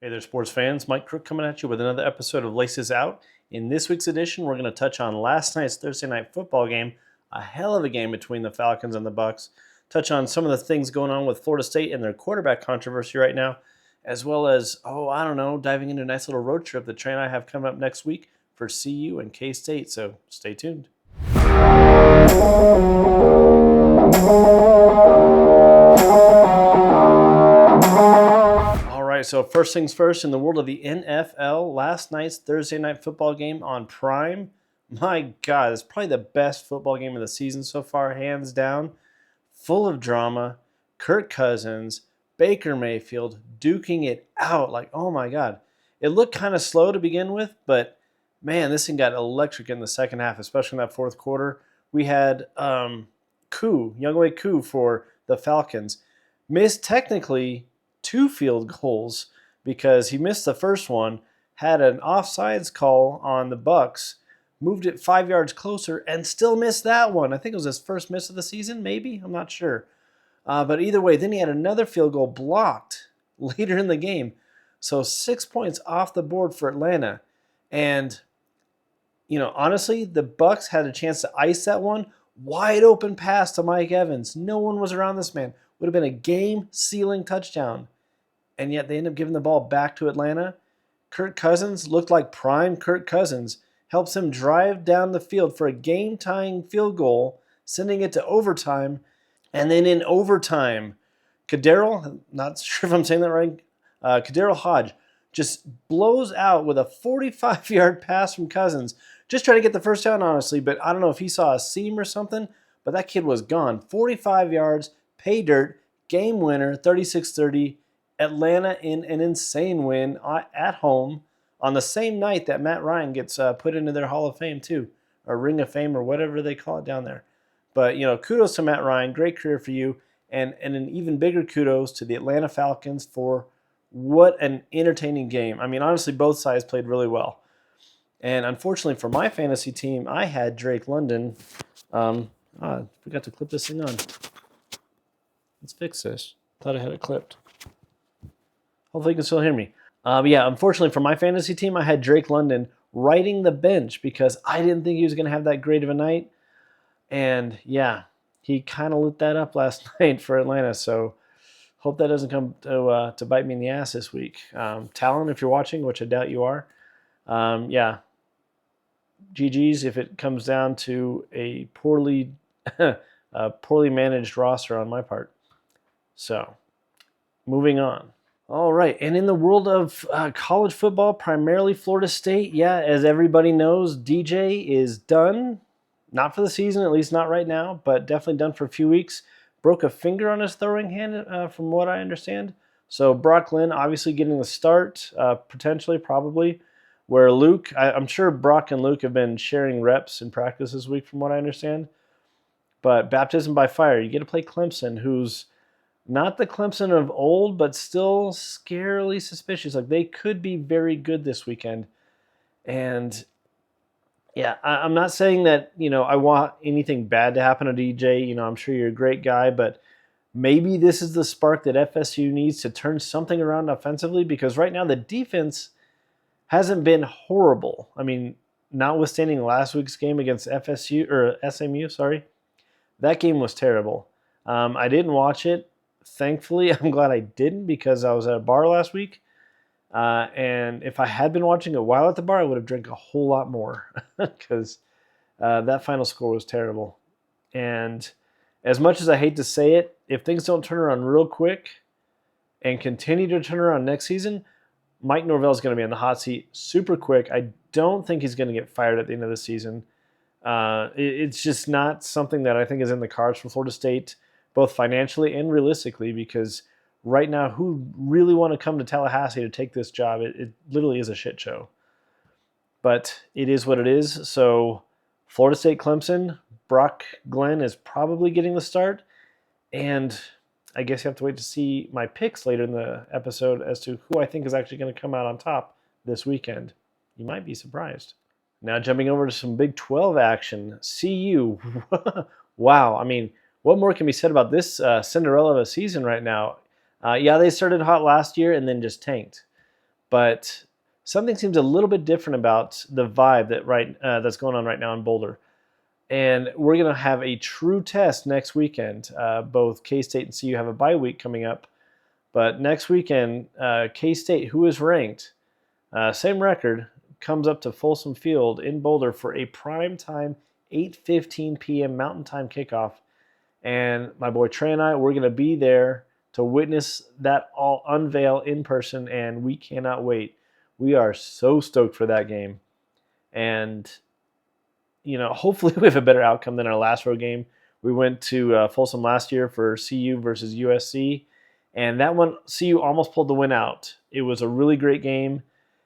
Hey there, sports fans. Mike Crook coming at you with another episode of Laces Out. In this week's edition, we're going to touch on last night's Thursday night football game, a hell of a game between the Falcons and the Bucks. Touch on some of the things going on with Florida State and their quarterback controversy right now, as well as, diving into a nice little road trip that Trey and I have coming up next week for CU and K-State. So stay tuned. So first things first, in the world of the NFL, last night's Thursday night football game on Prime, my God, it's probably the best football game of the season so far, hands down. Full of drama, Kirk Cousins, Baker Mayfield duking it out. Like, oh my God. It looked kind of slow to begin with, but man, this thing got electric in the second half, especially in that fourth quarter. We had Younghoe Koo for the Falcons. Missed technically 2 field goals because he missed the first one, had an offsides call on the Bucks, moved it 5 yards closer, and still missed that one. I think it was his first miss of the season, maybe? I'm not sure. But either way, then he had another field goal blocked later in the game. So 6 points off the board for Atlanta. And, honestly, the Bucks had a chance to ice that one. Wide open pass to Mike Evans. No one was around this man. Would have been a game-sealing touchdown. And yet they end up giving the ball back to Atlanta. Kirk Cousins looked like prime Kirk Cousins. Helps him drive down the field for a game-tying field goal, sending it to overtime. And then in overtime, Kadarrell, not sure if I'm saying that right, Kadarrell Hodge just blows out with a 45-yard pass from Cousins. Just trying to get the first down, honestly, but I don't know if he saw a seam or something, but that kid was gone. 45 yards, pay dirt, game winner, 36-30. Atlanta in an insane win at home on the same night that Matt Ryan gets put into their Hall of Fame too, or Ring of Fame or whatever they call it down there. But, kudos to Matt Ryan. Great career for you. And an even bigger kudos to the Atlanta Falcons for what an entertaining game. I mean, honestly, both sides played really well. And unfortunately for my fantasy team, I had Drake London. I forgot to clip this thing on. Let's fix this. Thought I had it clipped. Hopefully you can still hear me. But yeah, unfortunately for my fantasy team, I had Drake London riding the bench because I didn't think he was going to have that great of a night. And yeah, he kind of lit that up last night for Atlanta. So hope that doesn't come to bite me in the ass this week. Talon, if you're watching, which I doubt you are, yeah, GG's if it comes down to a poorly managed roster on my part. So moving on. All right, and in the world of college football, primarily Florida State, yeah, as everybody knows, DJ is done. Not for the season, at least not right now, but definitely done for a few weeks. Broke a finger on his throwing hand, from what I understand. So Brock Lynn obviously getting the start, potentially, probably, where Luke, I'm sure Brock and Luke have been sharing reps in practice this week, from what I understand. But baptism by fire, you get to play Clemson, who's not the Clemson of old, but still scarily suspicious. Like, they could be very good this weekend. And, yeah, I'm not saying that, I want anything bad to happen to DJ. I'm sure you're a great guy, but maybe this is the spark that FSU needs to turn something around offensively, because right now the defense hasn't been horrible. I mean, notwithstanding last week's game against SMU, that game was terrible. I didn't watch it. Thankfully, I'm glad I didn't, because I was at a bar last week. And if I had been watching it while at the bar, I would have drank a whole lot more, because that final score was terrible. And as much as I hate to say it, if things don't turn around real quick and continue to turn around next season, Mike Norvell is going to be on the hot seat super quick. I don't think he's going to get fired at the end of the season. It's just not something that I think is in the cards for Florida State, both financially and realistically, because right now, who really want to come to Tallahassee to take this job? It literally is a shit show. But it is what it is. So Florida State, Clemson, Brock Glenn is probably getting the start. And I guess you have to wait to see my picks later in the episode as to who I think is actually going to come out on top this weekend. You might be surprised. Now jumping over to some Big 12 action. CU. Wow. I mean, what more can be said about this Cinderella of a season right now? Yeah, they started hot last year and then just tanked. But something seems a little bit different about the vibe that's going on right now in Boulder. And we're going to have a true test next weekend. Both K-State and CU have a bye week coming up. But next weekend, K-State, who is ranked, same record, comes up to Folsom Field in Boulder for a prime time 8:15 p.m. Mountain Time kickoff. And my boy Trey and I, we're going to be there to witness that all unveil in person, and we cannot wait. We are so stoked for that game. And, hopefully we have a better outcome than our last road game. We went to Folsom last year for CU versus USC, and that one, CU almost pulled the win out. It was a really great game,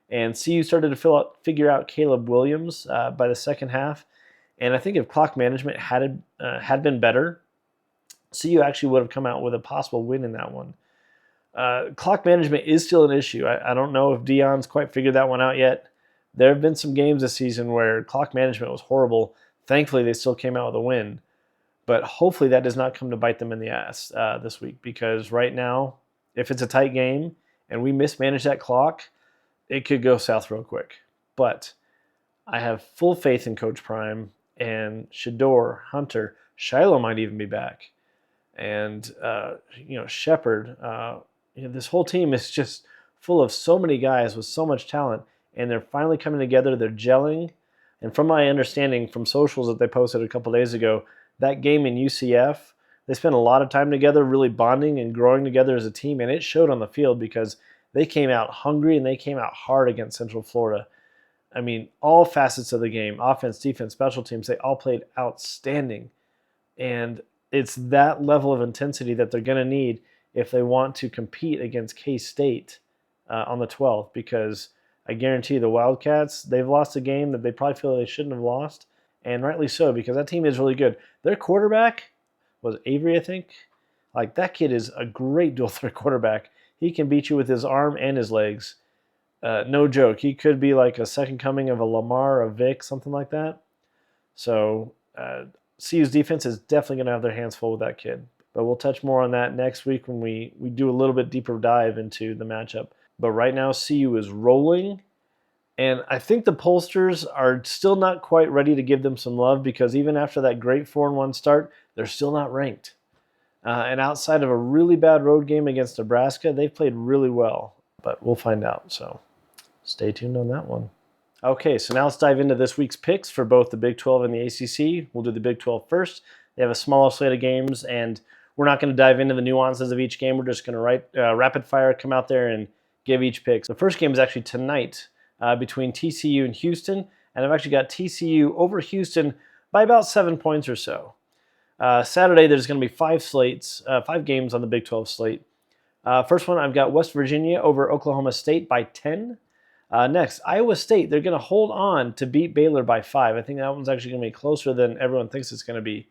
and CU started to figure out Caleb Williams by the second half. And I think if clock management had been better, CU actually would have come out with a possible win in that one. Clock management is still an issue. I don't know if Dion's quite figured that one out yet. There have been some games this season where clock management was horrible. Thankfully, they still came out with a win. But hopefully that does not come to bite them in the ass this week, because right now, if it's a tight game and we mismanage that clock, it could go south real quick. But I have full faith in Coach Prime and Shador, Hunter. Shiloh might even be back. And, Shepard. This whole team is just full of so many guys with so much talent, and they're finally coming together. They're gelling. And from my understanding from socials that they posted a couple days ago, that game in UCF, they spent a lot of time together really bonding and growing together as a team, and it showed on the field because they came out hungry and they came out hard against Central Florida. I mean, all facets of the game, offense, defense, special teams, they all played outstanding. And it's that level of intensity that they're going to need if they want to compete against K-State on the 12th, because I guarantee the Wildcats, they've lost a game that they probably feel they shouldn't have lost, and rightly so, because that team is really good. Their quarterback was Avery, I think. Like, that kid is a great dual threat quarterback. He can beat you with his arm and his legs. No joke. He could be like a second coming of a Lamar, a Vic, something like that. So CU's defense is definitely going to have their hands full with that kid. But we'll touch more on that next week when we do a little bit deeper dive into the matchup. But right now, CU is rolling. And I think the pollsters are still not quite ready to give them some love, because even after that great 4-1 start, they're still not ranked. And outside of a really bad road game against Nebraska, they've played really well. But we'll find out. So stay tuned on that one. Okay, so now let's dive into this week's picks for both the Big 12 and the ACC. We'll do the Big 12 first. They have a smaller slate of games, and we're not going to dive into the nuances of each game. We're just going to rapid fire, come out there and give each pick. The first game is actually tonight between TCU and Houston, and I've actually got TCU over Houston by about 7 points or so. Saturday, there's going to be 5 games on the Big 12 slate. First one, I've got West Virginia over Oklahoma State by 10. Next, Iowa State, they're going to hold on to beat Baylor by 5. I think that one's actually going to be closer than everyone thinks it's going to be.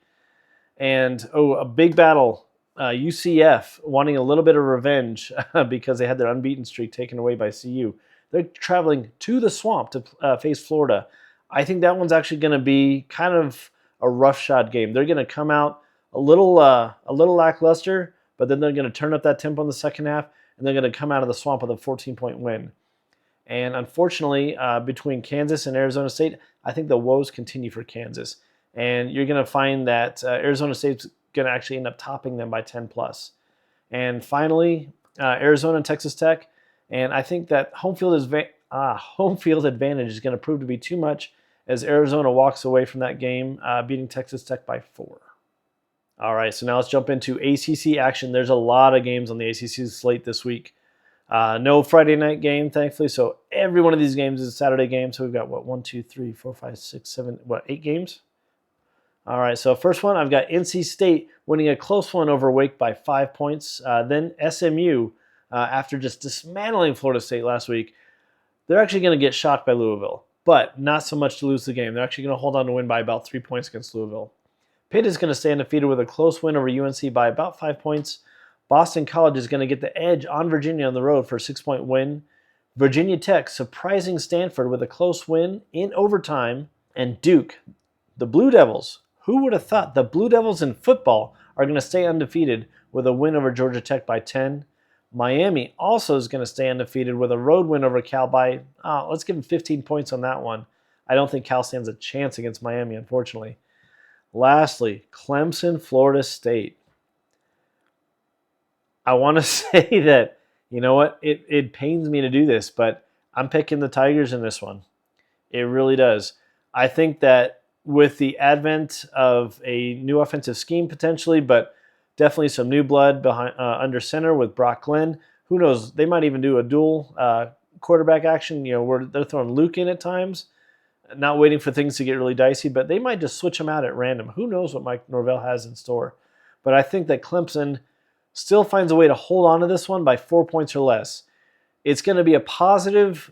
And, a big battle, UCF wanting a little bit of revenge because they had their unbeaten streak taken away by CU. They're traveling to the Swamp to face Florida. I think that one's actually going to be kind of a roughshod game. They're going to come out a little lackluster, but then they're going to turn up that tempo in the second half, and they're going to come out of the Swamp with a 14-point win. And unfortunately, between Kansas and Arizona State, I think the woes continue for Kansas. And you're going to find that Arizona State's going to actually end up topping them by 10+. And finally, Arizona and Texas Tech. And I think that home field advantage is going to prove to be too much as Arizona walks away from that game, beating Texas Tech by 4. All right, so now let's jump into ACC action. There's a lot of games on the ACC slate this week. No Friday night game, thankfully, so every one of these games is a Saturday game. So we've got, 8 games? All right, so first one, I've got NC State winning a close one over Wake by 5 points. Then SMU, after just dismantling Florida State last week, they're actually going to get shocked by Louisville, but not so much to lose the game. They're actually going to hold on to win by about 3 points against Louisville. Pitt is going to stay undefeated with a close win over UNC by about 5 points. Boston College is going to get the edge on Virginia on the road for a 6-point win. Virginia Tech surprising Stanford with a close win in overtime. And Duke, the Blue Devils. Who would have thought the Blue Devils in football are going to stay undefeated with a win over Georgia Tech by 10? Miami also is going to stay undefeated with a road win over Cal by, let's give them 15 points on that one. I don't think Cal stands a chance against Miami, unfortunately. Lastly, Clemson, Florida State. I want to say that, you know what, it pains me to do this, but I'm picking the Tigers in this one. It really does. I think that with the advent of a new offensive scheme potentially, but definitely some new blood behind under center with Brock Glenn. Who knows? They might even do a dual quarterback action. You know, where they're throwing Luke in at times, not waiting for things to get really dicey, but they might just switch him out at random. Who knows what Mike Norvell has in store? But I think that Clemson still finds a way to hold on to this one by 4 points or less. It's going to be a positive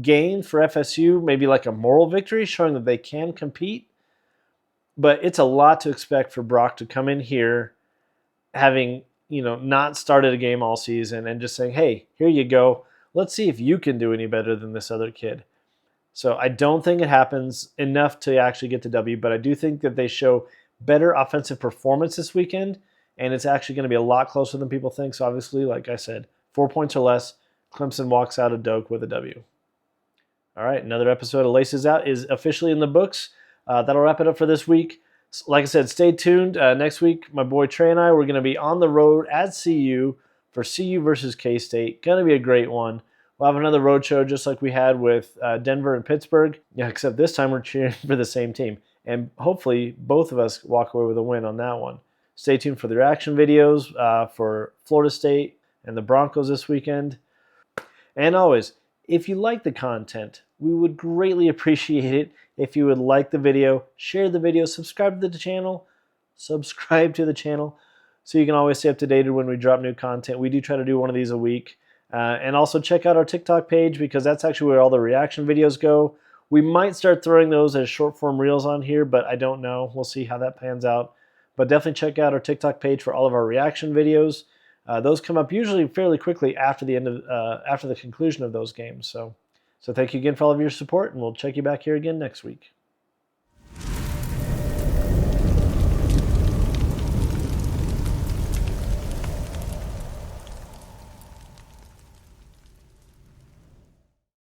gain for FSU, maybe like a moral victory, showing that they can compete. But it's a lot to expect for Brock to come in here having, not started a game all season and just saying, hey, here you go. Let's see if you can do any better than this other kid. So I don't think it happens enough to actually get the W, but I do think that they show better offensive performance this weekend, and it's actually going to be a lot closer than people think. So obviously, like I said, 4 points or less, Clemson walks out of Doak with a W. All right, another episode of Laces Out is officially in the books. That'll wrap it up for this week. Like I said, stay tuned. Next week, my boy Trey and I, we're going to be on the road at CU for CU versus K-State. Going to be a great one. We'll have another road show just like we had with Denver and Pittsburgh. Yeah, except this time we're cheering for the same team. And hopefully both of us walk away with a win on that one. Stay tuned for the reaction videos for Florida State and the Broncos this weekend. And always, if you like the content, we would greatly appreciate it if you would like the video, share the video, subscribe to the channel, so you can always stay up to date when we drop new content. We do try to do one of these a week. And also check out our TikTok page because that's actually where all the reaction videos go. We might start throwing those as short form reels on here, but I don't know. We'll see how that pans out. But definitely check out our TikTok page for all of our reaction videos. Those come up usually fairly quickly after the conclusion of those games. So thank you again for all of your support, and we'll check you back here again next week.